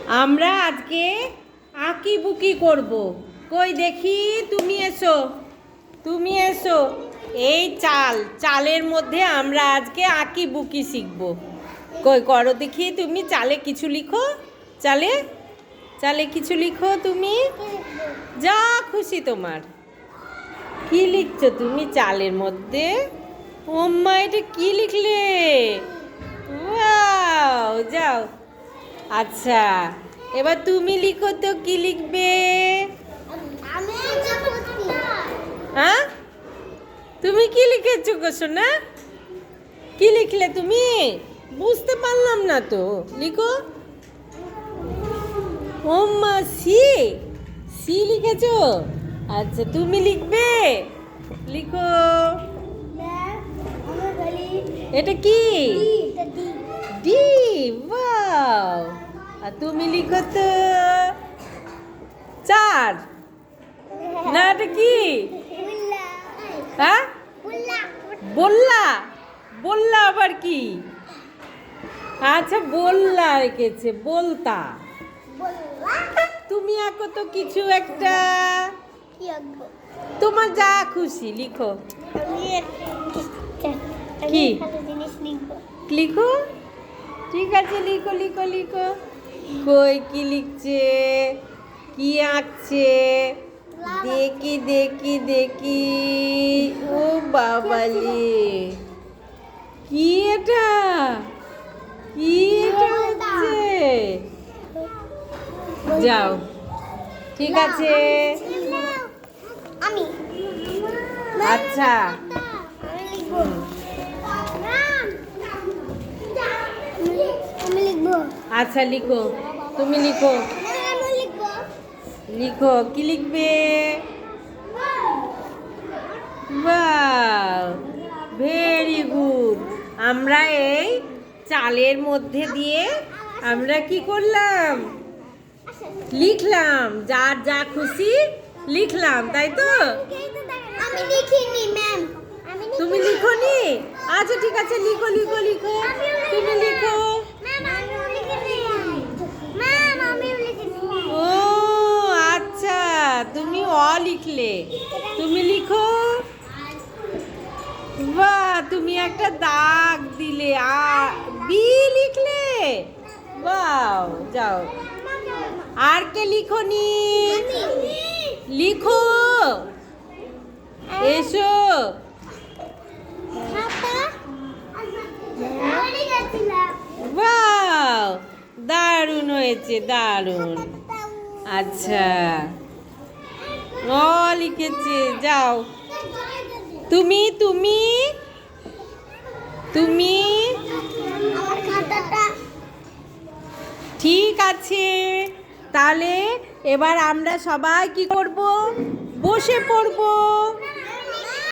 আমরা আজকে আঁকিবুকি করব। কই দেখি, তুমি এসো, তুমি এসো। এই চালের মধ্যে আমরা আজকে আঁকিবুকি শিখব। কই করো দেখি, তুমি চালে কিছু লিখো। চালে চালে কিছু লিখো তুমি, যা খুশি তোমার। কি লিখছো তুমি চালের মধ্যে? ও মা, এটা কি লিখলে? ওয়াও, যাও। আচ্ছা, এবার তুমি লিখো তো, কি লিখবে? হ্যাঁ, তুমি কি লিখেছো গো সোনা? কি লিখলে তুমি? বুঝতে পারলাম না তো, লিখো। ও মা, সি সি লিখেছো? আচ্ছা, তুমি লিখবে, লিখো। এটা কি? ডি। ওয়াও। আর তুমি লিখো তো 4। না, এটা কি? হ্যাঁ, বললা। বললা আবার কি? আচ্ছা, বললা রেখেছে, বলতা। তুমি আঁকো তো কিছু একটা, তোমার যা খুশি লিখো। কি লিখো? ঠিক আছে, লিখো লিখো লিখো। কই কি লিখছে, কি আঁকছে? দেখি দেখি দেখি। ও বাবালি, কি এটা? কি এটা হচ্ছে? যাও, ঠিক আছে। আচ্ছা, আচ্ছা লিখো, তুমি লিখো। লিখো, কি লিখবে? বাহ, ভেরি গুড। আমরা এই চালের মধ্যে দিয়ে আমরা কি করলাম? লিখলাম, যার যা খুশি লিখলাম, তাই তো? আমি লিখিনি ম্যাম। তুমি লিখোনি? আচ্ছা, ঠিক আছে, লিখো লিখো লিখো, তুমি লিখো। ও আচ্ছা, তুমি অ লিখলে, তুমি লিখো। বাহ, তুমি একটা দাগ দিলে, বি লিখলে। বাহ, যাও। আর কে লিখোনি? লিখো, এসো। বাহ, দারুণ হয়েছে, দারুণ। আচ্ছা, ও লিখেছে, যাও। তুমি তুমি তুমি ঠিক আছে, তাহলে এবার আমরা সবাই কি করব? বসে পড়ব।